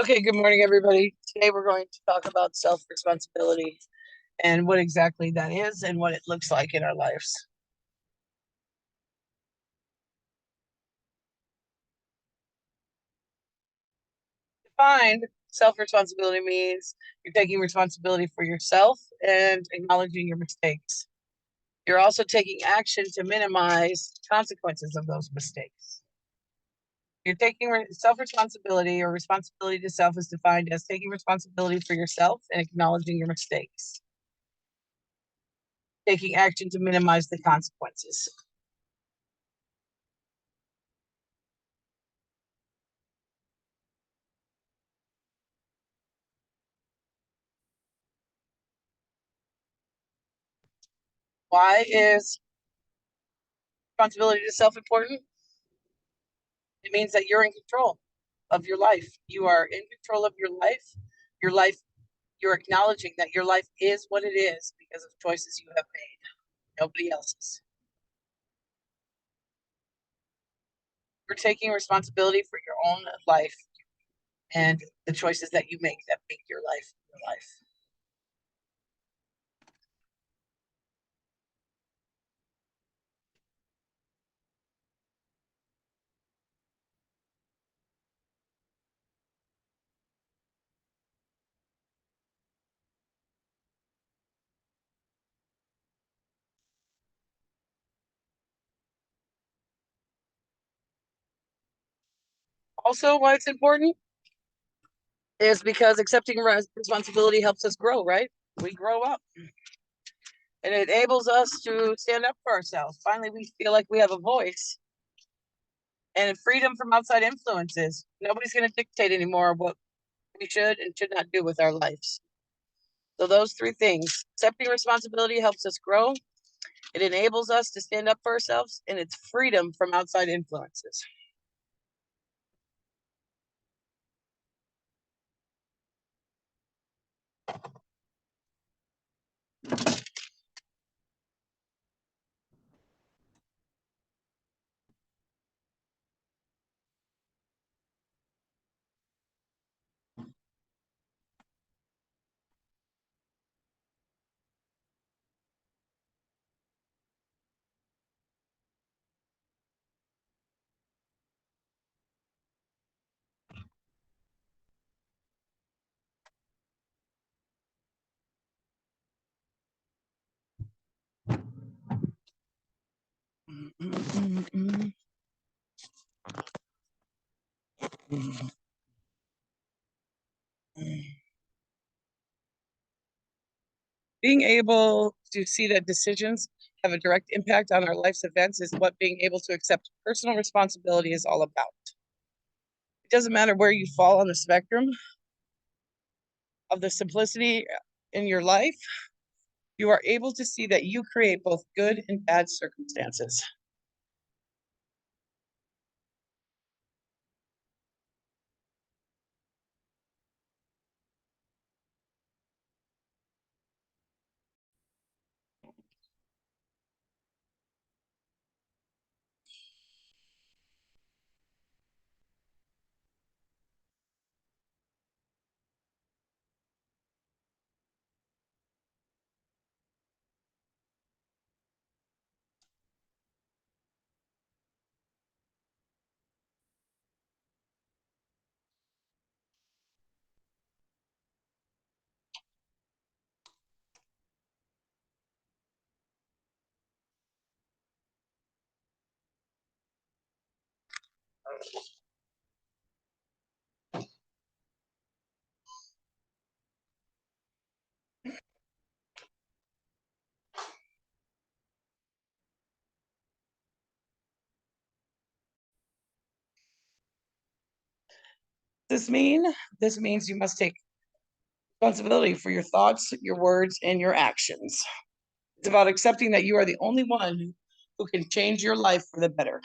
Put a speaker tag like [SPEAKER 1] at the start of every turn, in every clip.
[SPEAKER 1] Okay, good morning, everybody. Today we're going to talk about self-responsibility and what exactly that is and what it looks like in our lives. Defined, self-responsibility means you're taking responsibility for yourself and acknowledging your mistakes. You're also taking action to minimize consequences of those mistakes. You're taking self-responsibility or responsibility to self is defined as taking responsibility for yourself and acknowledging your mistakes, taking action to minimize the consequences. Why is responsibility to self important? It means that you're in control of your life. You are in control of your life. Your life, you're acknowledging that your life is what it is because of choices you have made, nobody else's. You're taking responsibility for your own life and the choices that make your life your life. Also, why it's important is because accepting responsibility helps us grow, right? We grow up and it enables us to stand up for ourselves. Finally, we feel like we have a voice and freedom from outside influences. Nobody's going to dictate anymore what we should and should not do with our lives. So, those three things accepting responsibility helps us grow, it enables us to stand up for ourselves, and it's freedom from outside influences. Being able to see that decisions have a direct impact on our life's events is what being able to accept personal responsibility is all about. It doesn't matter where you fall on the spectrum of the simplicity in your life, you are able to see that you create both good and bad circumstances. This mean this means you must take responsibility for your thoughts, your words, and your actions. It's about accepting that you are the only one who can change your life for the better.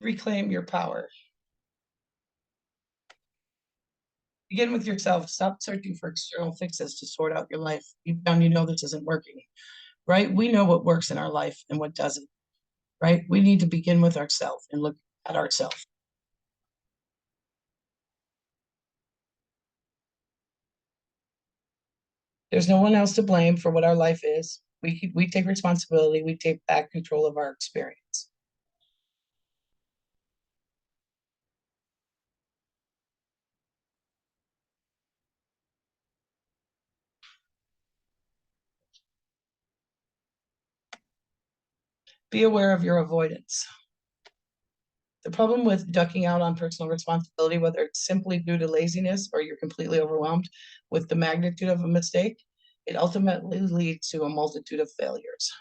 [SPEAKER 1] Reclaim your power. Begin with yourself. Stop searching for external fixes to sort out your life. Deep down, you know this isn't working, right? We know what works in our life and what doesn't, right? We need to begin with ourselves and look at ourselves. There's no one else to blame for what our life is. We take responsibility. We take back control of our experience. Be aware of your avoidance. The problem with ducking out on personal responsibility, whether it's simply due to laziness or you're completely overwhelmed with the magnitude of a mistake, it ultimately leads to a multitude of failures.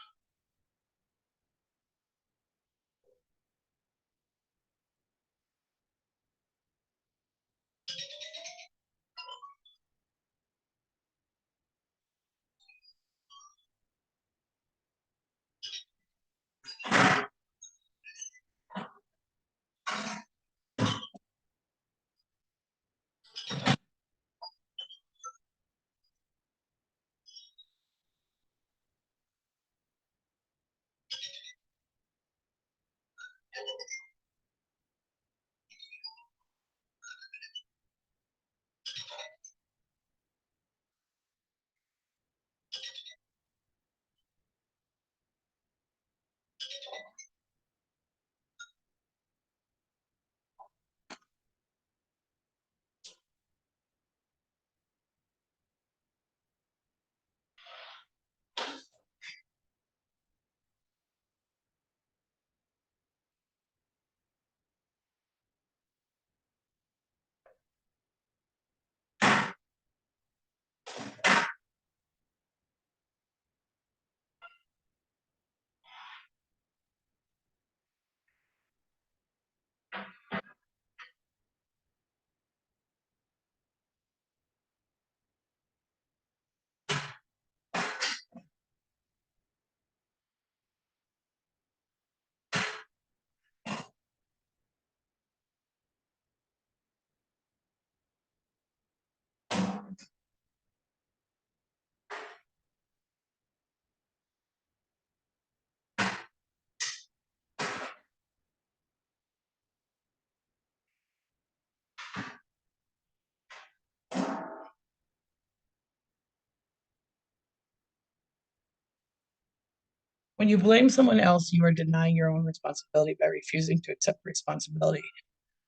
[SPEAKER 1] When you blame someone else, you are denying your own responsibility by refusing to accept responsibility.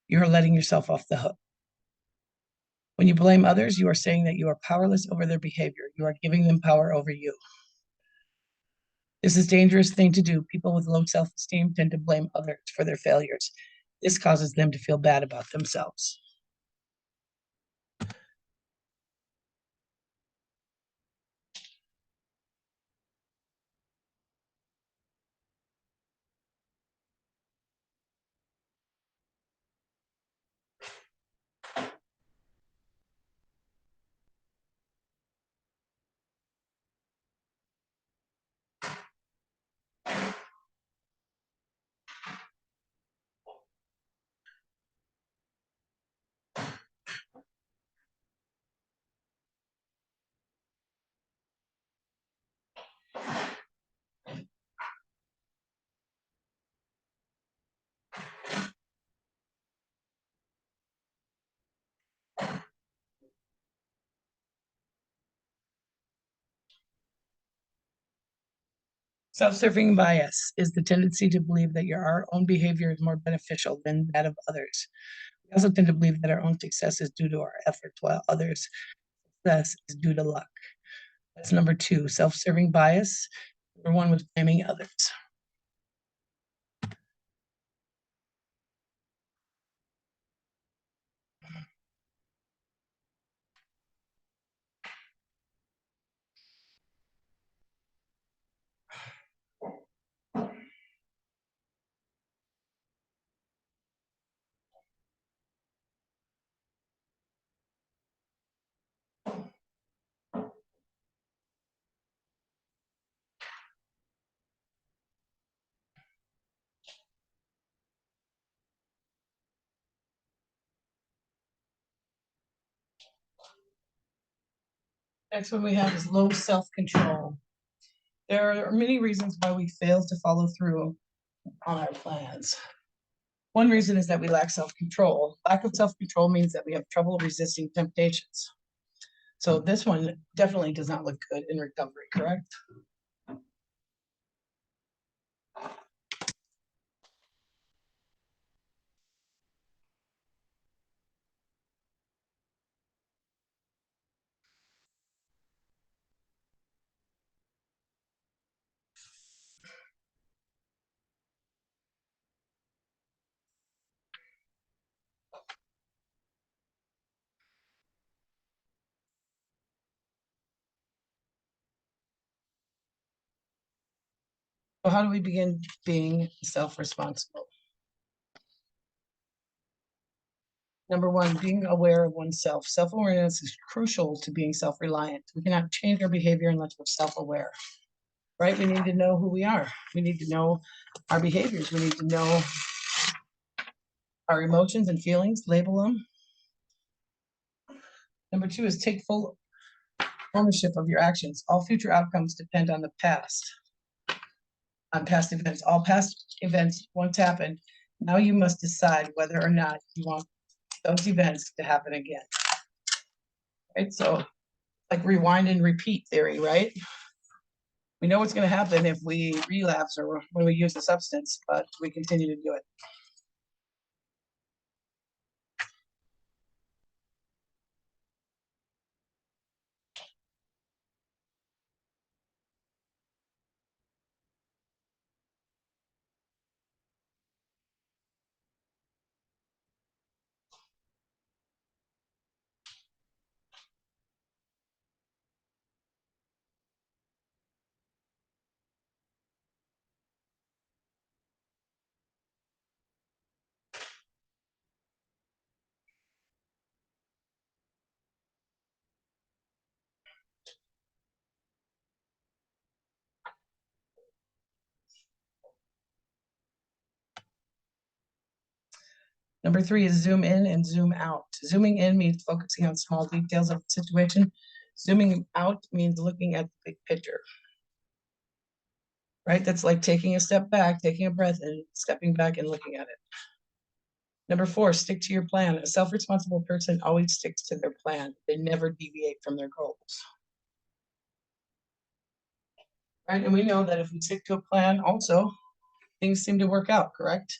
[SPEAKER 1] You are letting yourself off the hook. When you blame others, you are saying that you are powerless over their behavior. You are giving them power over you. This is a dangerous thing to do. People with low self-esteem tend to blame others for their failures. This causes them to feel bad about themselves. Self-serving bias is the tendency to believe that our own behavior is more beneficial than that of others. We also tend to believe that our own success is due to our efforts, while others' success is due to luck. That's number two, self-serving bias. Number one was blaming others. Next one we have is low self-control. There are many reasons why we fail to follow through on our plans. One reason is that we lack self-control. Lack of self-control means that we have trouble resisting temptations. So this one definitely does not look good in recovery, correct? So how do we begin being self-responsible? Number one, being aware of oneself. Self-awareness is crucial to being self-reliant. We cannot change our behavior unless we're self-aware, right? We need to know who we are. We need to know our behaviors. We need to know our emotions and feelings, label them. Number two is take full ownership of your actions. All future outcomes depend on the past, on past events. All past events once happened. Now you must decide whether or not you want those events to happen again. Right? So like rewind and repeat theory, right? We know what's going to happen if we relapse or when we use a substance, but we continue to do it. Number three is zoom in and zoom out. Zooming in means focusing on small details of the situation. Zooming out means looking at the big picture. Right? That's like taking a step back, taking a breath, and stepping back and looking at it. Number four, stick to your plan. A self-responsible person always sticks to their plan. They never deviate from their goals. Right? And we know that if we stick to a plan, also, things seem to work out, correct?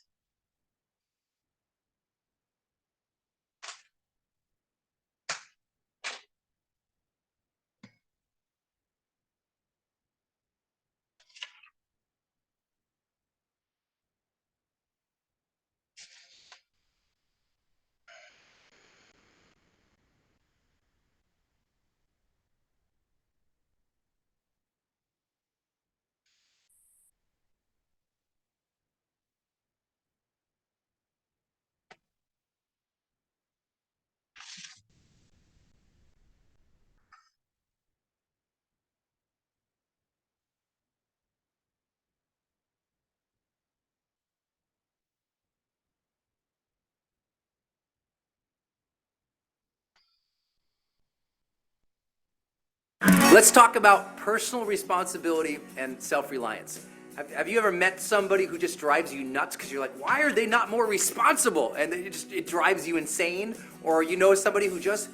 [SPEAKER 2] Let's talk about personal responsibility and self-reliance. Have you ever met somebody who just drives you nuts because you're like, why are they not more responsible? And it drives you insane. Or you know somebody who just,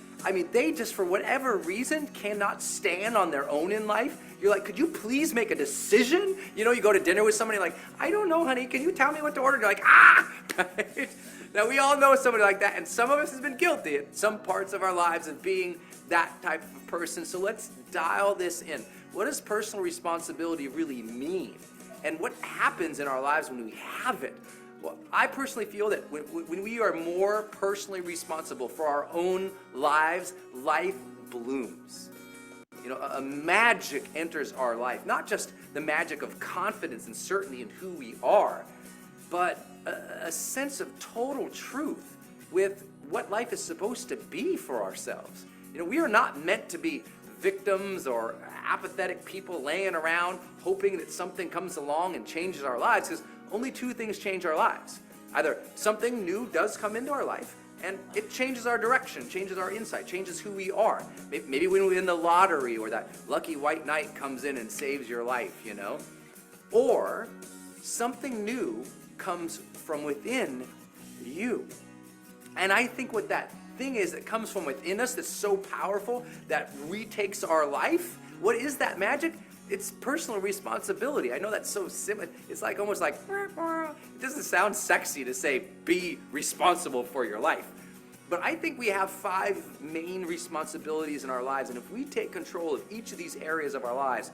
[SPEAKER 2] they just for whatever reason cannot stand on their own in life. You're like, could you please make a decision? You know, you go to dinner with somebody like, I don't know, honey, can you tell me what to order? You're like, right? Now we all know somebody like that, and some of us has been guilty at some parts of our lives of being that type of person. So let's dial this in. What does personal responsibility really mean? And what happens in our lives when we have it? Well, I personally feel that when we are more personally responsible for our own lives, life blooms. You know, a magic enters our life, not just the magic of confidence and certainty in who we are, but a sense of total truth with what life is supposed to be for ourselves. You know, we are not meant to be victims or apathetic people laying around hoping that something comes along and changes our lives, because only two things change our lives. Either something new does come into our life And it changes our direction, changes our insight, changes who we are. Maybe when we win the lottery or that lucky white knight comes in and saves your life, you know? Or something new comes from within you. And I think what that thing is that comes from within us that's so powerful that retakes our life, what is that magic? It's personal responsibility. I know that's so simple. It's like almost like, it doesn't sound sexy to say be responsible for your life. But I think we have 5 main responsibilities in our lives. And if we take control of each of these areas of our lives,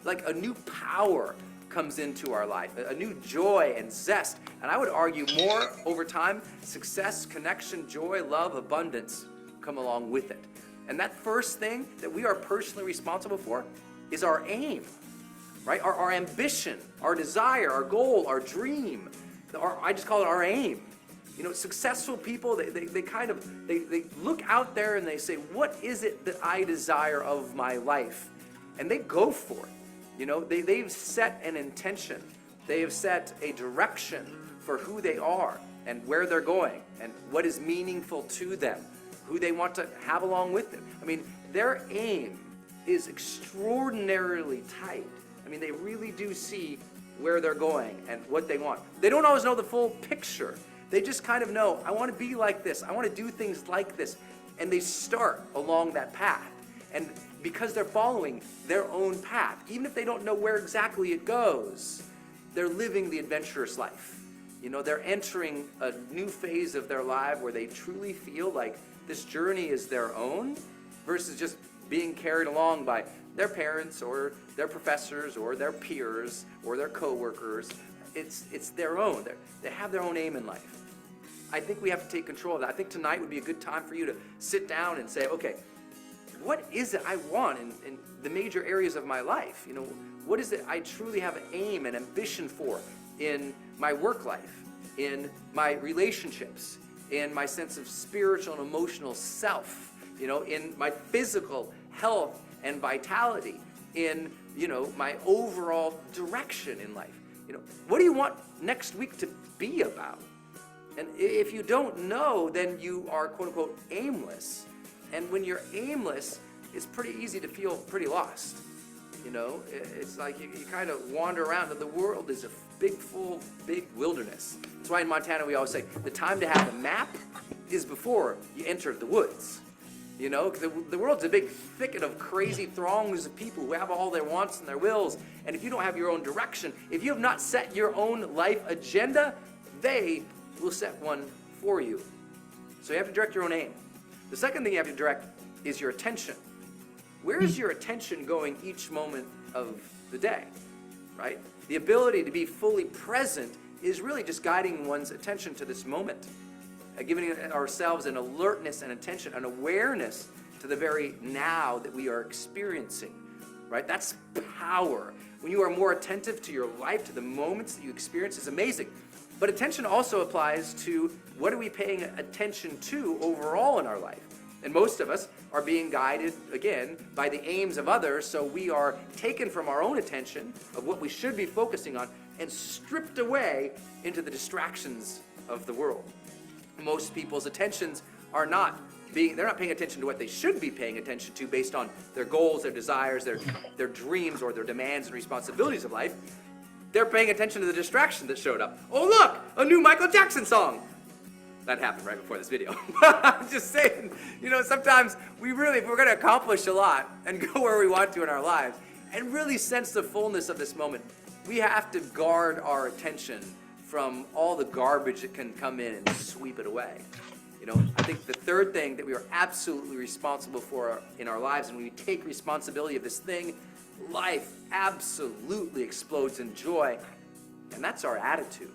[SPEAKER 2] like a new power comes into our life, a new joy and zest. And I would argue more over time, success, connection, joy, love, abundance come along with it. And that first thing that we are personally responsible for is our aim, right? Our ambition, our desire, our goal, our dream. I just call it our aim. You know, successful people, they look out there and they say, what is it that I desire of my life? And they go for it. You know, they've set an intention. They have set a direction for who they are and where they're going and what is meaningful to them, who they want to have along with them. I mean, their aim is extraordinarily tight. I mean, they really do see where they're going and what they want. They don't always know the full picture. They just kind of know, I want to be like this. I want to do things like this. And they start along that path. And because they're following their own path, even if they don't know where exactly it goes, they're living the adventurous life. You know, they're entering a new phase of their life where they truly feel like this journey is their own versus just being carried along by their parents or their professors or their peers or their coworkers. It's their own. They have their own aim in life. I think we have to take control of that. I think tonight would be a good time for you to sit down and say, okay, what is it I want in the major areas of my life? You know, what is it I truly have an aim and ambition for in my work life, in my relationships, in my sense of spiritual and emotional self, you know, in my physical health and vitality, in, you know, my overall direction in life. You know, what do you want next week to be about? And if you don't know, then you are quote unquote aimless. And when you're aimless, it's pretty easy to feel pretty lost. You know, it's like you kind of wander around and the world is a big wilderness. That's why in Montana we always say the time to have a map is before you enter the woods. You know, the world's a big thicket of crazy throngs of people who have all their wants and their wills. And if you don't have your own direction, if you have not set your own life agenda, they will set one for you. So you have to direct your own aim. The second thing you have to direct is your attention. Where is your attention going each moment of the day, right? The ability to be fully present is really just guiding one's attention to this moment. Giving ourselves an alertness and attention, an awareness to the very now that we are experiencing, right? That's power. When you are more attentive to your life, to the moments that you experience, it's amazing. But attention also applies to what are we paying attention to overall in our life? And most of us are being guided, again, by the aims of others, so we are taken from our own attention of what we should be focusing on and stripped away into the distractions of the world. Most people's attentions are they're not paying attention to what they should be paying attention to based on their goals, their desires, their dreams, or their demands and responsibilities of life. They're paying attention to the distraction that showed up. Oh look, a new Michael Jackson song. That happened right before this video. I'm just saying, you know, sometimes if we're going to accomplish a lot and go where we want to in our lives and really sense the fullness of this moment, we have to guard our attention from all the garbage that can come in and sweep it away. You know, I think the third thing that we are absolutely responsible for in our lives, and when we take responsibility of this thing, life absolutely explodes in joy, and that's our attitude.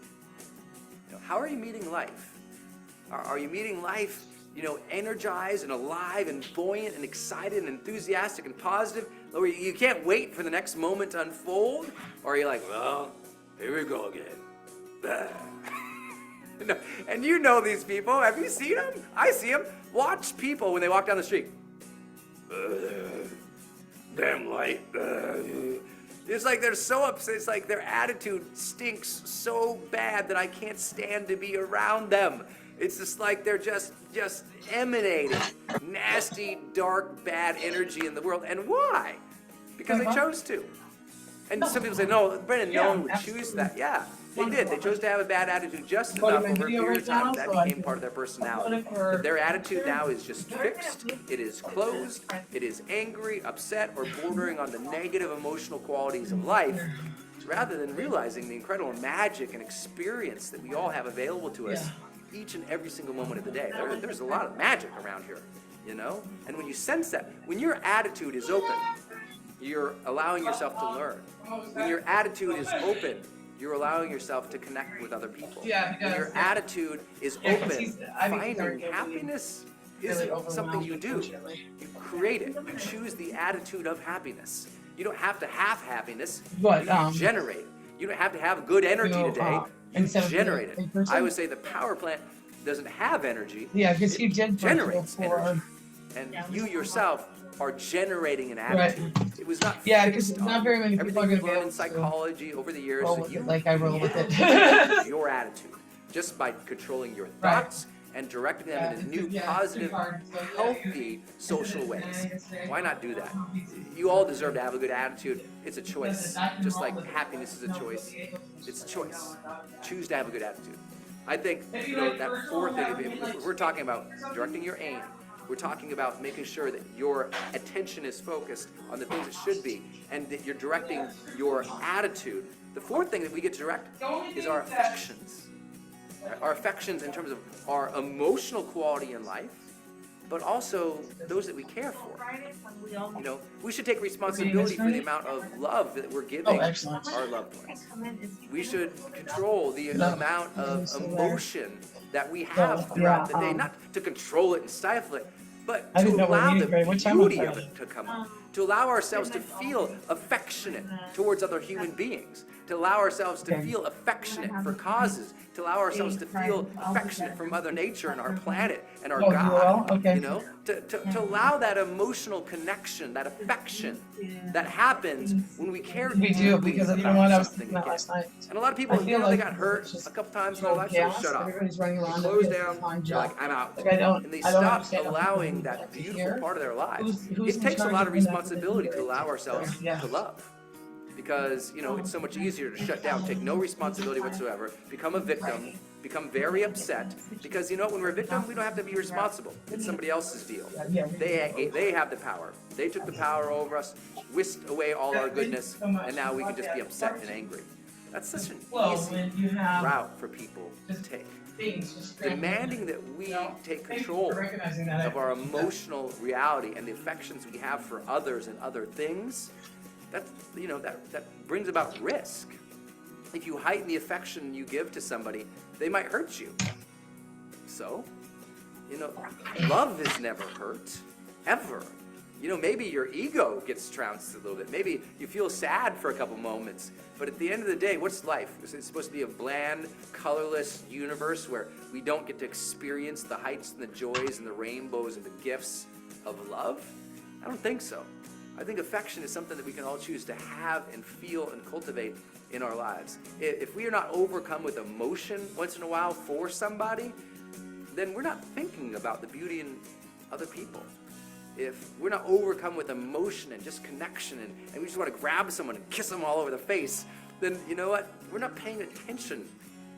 [SPEAKER 2] You know, how are you meeting life? Are you meeting life, you know, energized and alive and buoyant and excited and enthusiastic and positive? Or you can't wait for the next moment to unfold? Or are you like, well, here we go again. And you know these people. Have you seen them? I see them. Watch people when they walk down the street. Damn light. It's like they're so upset. It's like their attitude stinks so bad that I can't stand to be around them. It's just like they're just emanating nasty, dark, bad energy in the world. And why? Because they chose to. And some people say, no, Brennan, no one would choose that. Yeah, they did. They chose to have a bad attitude just enough over a period of time. That became part of their personality. Their attitude now is just fixed. It is closed. It is angry, upset, or bordering on the negative emotional qualities of life, rather than realizing the incredible magic and experience that we all have available to us each and every single moment of the day. There's a lot of magic around here, you know? And when you sense that, when your attitude is open, you're allowing yourself to learn. When your attitude is open, you're allowing yourself to connect with other people. When your attitude is open, finding happiness isn't something you do. You create it. You choose the attitude of happiness. You don't have to have happiness.
[SPEAKER 3] But,
[SPEAKER 2] you generate it. You don't have to have good energy today. You generate it. I would say the power plant doesn't have energy.
[SPEAKER 3] Yeah, because he did
[SPEAKER 2] generates energy. And you yourself are generating an attitude.
[SPEAKER 3] Right.
[SPEAKER 2] It was not
[SPEAKER 3] Yeah, because
[SPEAKER 2] fixed
[SPEAKER 3] not
[SPEAKER 2] on
[SPEAKER 3] very many people
[SPEAKER 2] everything
[SPEAKER 3] are
[SPEAKER 2] you've
[SPEAKER 3] going to be
[SPEAKER 2] learned
[SPEAKER 3] able
[SPEAKER 2] in psychology over the years.
[SPEAKER 3] roll
[SPEAKER 2] That
[SPEAKER 3] with
[SPEAKER 2] you
[SPEAKER 3] it like I roll with it.
[SPEAKER 2] change your attitude just by controlling your thoughts and directing them in new, positive, healthy social ways. Why not do that? You all deserve to have a good attitude. It's a choice. Just like happiness is a choice. It's a choice. Choose to have a good attitude. I think that fourth thing, if we're talking about directing your aim, we're talking about making sure that your attention is focused on the things it should be, and that you're directing your attitude. The fourth thing that we get to direct is our affections. Our affections in terms of our emotional quality in life, but also those that we care for. You know, we should take responsibility for the amount of love that we're giving our loved ones. We should control the amount of emotion that we have throughout the day, not to control it and stifle it, but to allow the beauty of it to come up, to allow ourselves to feel affectionate towards other human beings, to allow ourselves to feel affectionate for causes, to allow ourselves to feel affectionate for Mother Nature and our planet and our God, you know, to allow that emotional connection, that affection that happens when we care
[SPEAKER 3] We do, because you know what, I was
[SPEAKER 2] something
[SPEAKER 3] thinking that
[SPEAKER 2] again.
[SPEAKER 3] last night.
[SPEAKER 2] And a lot of people, you know, they got hurt a couple times in their life, so shut up.
[SPEAKER 3] Everybody's running around.
[SPEAKER 2] Close down, you're like, I'm out.
[SPEAKER 3] Like, I don't,
[SPEAKER 2] And they
[SPEAKER 3] I don't
[SPEAKER 2] stop
[SPEAKER 3] understand how people
[SPEAKER 2] allowing
[SPEAKER 3] do
[SPEAKER 2] that
[SPEAKER 3] to
[SPEAKER 2] beautiful
[SPEAKER 3] hear.
[SPEAKER 2] part of their lives.
[SPEAKER 3] Who's
[SPEAKER 2] It takes a
[SPEAKER 3] in
[SPEAKER 2] lot of
[SPEAKER 3] charge of that
[SPEAKER 2] responsibility to
[SPEAKER 3] right
[SPEAKER 2] allow
[SPEAKER 3] there?
[SPEAKER 2] ourselves
[SPEAKER 3] Yeah.
[SPEAKER 2] to love. Because, you know, it's so much easier to shut down, take no responsibility whatsoever, become a victim, become very upset. Because, you know, when we're a victim, we don't have to be responsible. It's somebody else's deal. They have the power. They took the power over us, whisked away all our goodness, and now we can just be upset and angry. That's such an easy route for people to take. Demanding that we take control of our emotional reality and the affections we have for others and other things, that, you know, that brings about risk. If you heighten the affection you give to somebody, they might hurt you. So, you know, love is never hurt, ever. You know, maybe your ego gets trounced a little bit. Maybe you feel sad for a couple moments. But at the end of the day, what's life? Is it supposed to be a bland, colorless universe where we don't get to experience the heights and the joys and the rainbows and the gifts of love? I don't think so. I think affection is something that we can all choose to have and feel and cultivate in our lives. If we are not overcome with emotion once in a while for somebody, then we're not thinking about the beauty in other people. If we're not overcome with emotion and just connection and we just want to grab someone and kiss them all over the face, then you know what? We're not paying attention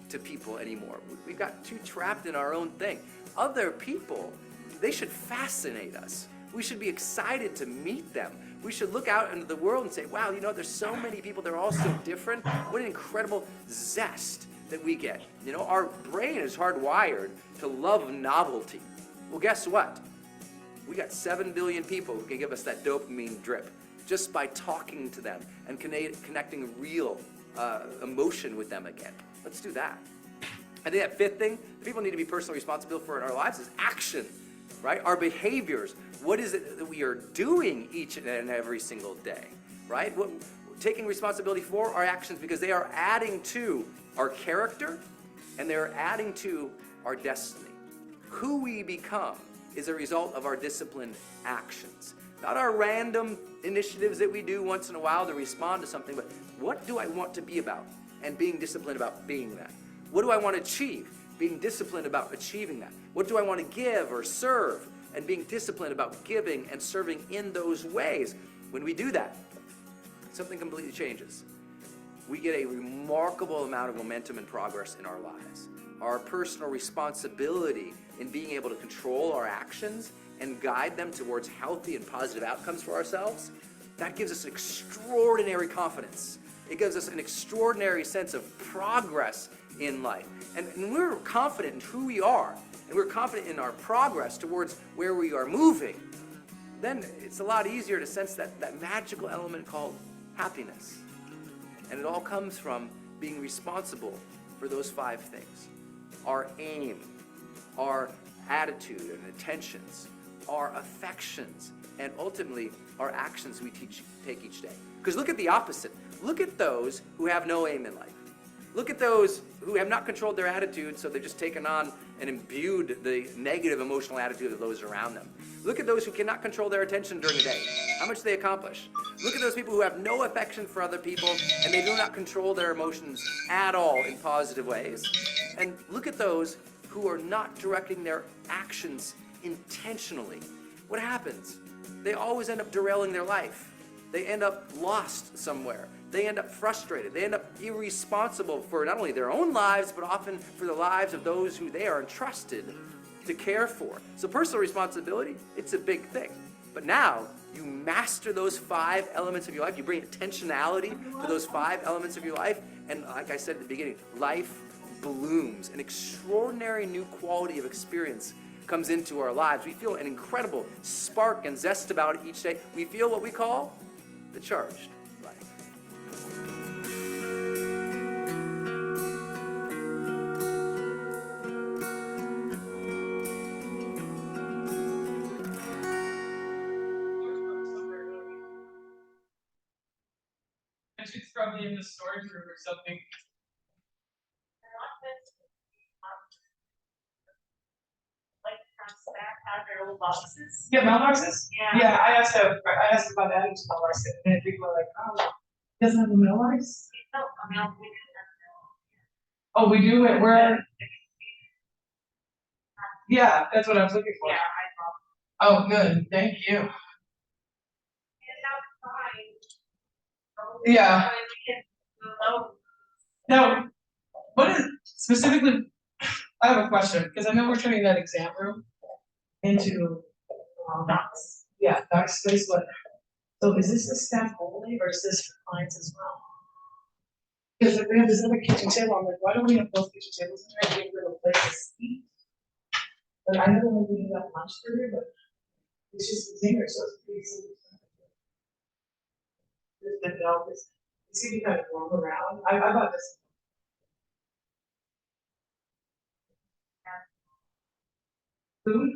[SPEAKER 2] to people anymore. We've got too trapped in our own thing. Other people, they should fascinate us. We should be excited to meet them. We should look out into the world and say, wow, you know, there's so many people, they're all so different. What an incredible zest that we get. You know, our brain is hardwired to love novelty. Well, guess what? We got 7 billion people who can give us that dopamine drip just by talking to them and connecting real emotion with them again. Let's do that. I think that fifth thing that people need to be personally responsible for in our lives is action, right? Our behaviors. What is it that we are doing each and every single day, right? Taking responsibility for our actions, because they are adding to our character and they're adding to our destiny. Who we become is a result of our disciplined actions. Not our random initiatives that we do once in a while to respond to something, but what do I want to be about? And being disciplined about being that. What do I want to achieve? being disciplined about achieving that. What do I want to give or serve? And being disciplined about giving and serving in those ways. When we do that, something completely changes. We get a remarkable amount of momentum and progress in our lives. Our personal responsibility in being able to control our actions and guide them towards healthy and positive outcomes for ourselves, that gives us extraordinary confidence. It gives us an extraordinary sense of progress in life. And when we're confident in who we are, and we're confident in our progress towards where we are moving, then it's a lot easier to sense that magical element called happiness. And it all comes from being responsible for those 5 things. Our aim, our attitude and intentions, our affections, and ultimately our actions we take each day. Because look at the opposite. Look at those who have no aim in life. Look at those who have not controlled their attitude, so they've just taken on and imbued the negative emotional attitude of those around them. Look at those who cannot control their attention during the day. How much they accomplish. Look at those people who have no affection for other people, and they do not control their emotions at all in positive ways. And look at those who are not directing their actions intentionally. What happens? They always end up derailing their life. They end up lost somewhere. They end up frustrated. They end up irresponsible for not only their own lives, but often for the lives of those who they are entrusted to care for. So personal responsibility, it's a big thing. But now you master those 5 elements of your life. You bring intentionality to those 5 elements of your life. And like I said at the beginning, life blooms. An extraordinary new quality of experience comes into our lives. We feel an incredible spark and zest about it each day. We feel what we call the charged life.
[SPEAKER 3] She's probably in the storage room or something.
[SPEAKER 4] Like stack have their old boxes.
[SPEAKER 3] Yeah, mailboxes?
[SPEAKER 4] Yeah.
[SPEAKER 3] Yeah, I asked about that each mailbox, and people are like, oh, doesn't have a mailbox?
[SPEAKER 4] No, I mean, we
[SPEAKER 3] Oh, we do it, we're, yeah, that's what I was looking for.
[SPEAKER 4] yeah, I thought.
[SPEAKER 3] Oh, good, thank you.
[SPEAKER 4] And that's fine.
[SPEAKER 3] Yeah.
[SPEAKER 4] We can load.
[SPEAKER 3] Now, what is specifically, I have a question, because I know we're turning that exam room into,
[SPEAKER 4] Docs.
[SPEAKER 3] yeah, doc space, but, so is this the staff only, or is this for clients as well? Because if we have this other kitchen table, I'm like, why don't we have both kitchen tables in there, give them a place to eat? But I know when we do that lunch earlier, but it's just the dinner, so it's pretty simple. There's the dog, it's see if kind of roam around, I bought this. Food?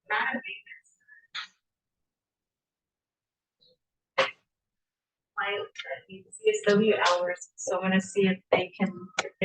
[SPEAKER 4] Not a maintenance. My CSW hours, so I'm gonna see if they can, if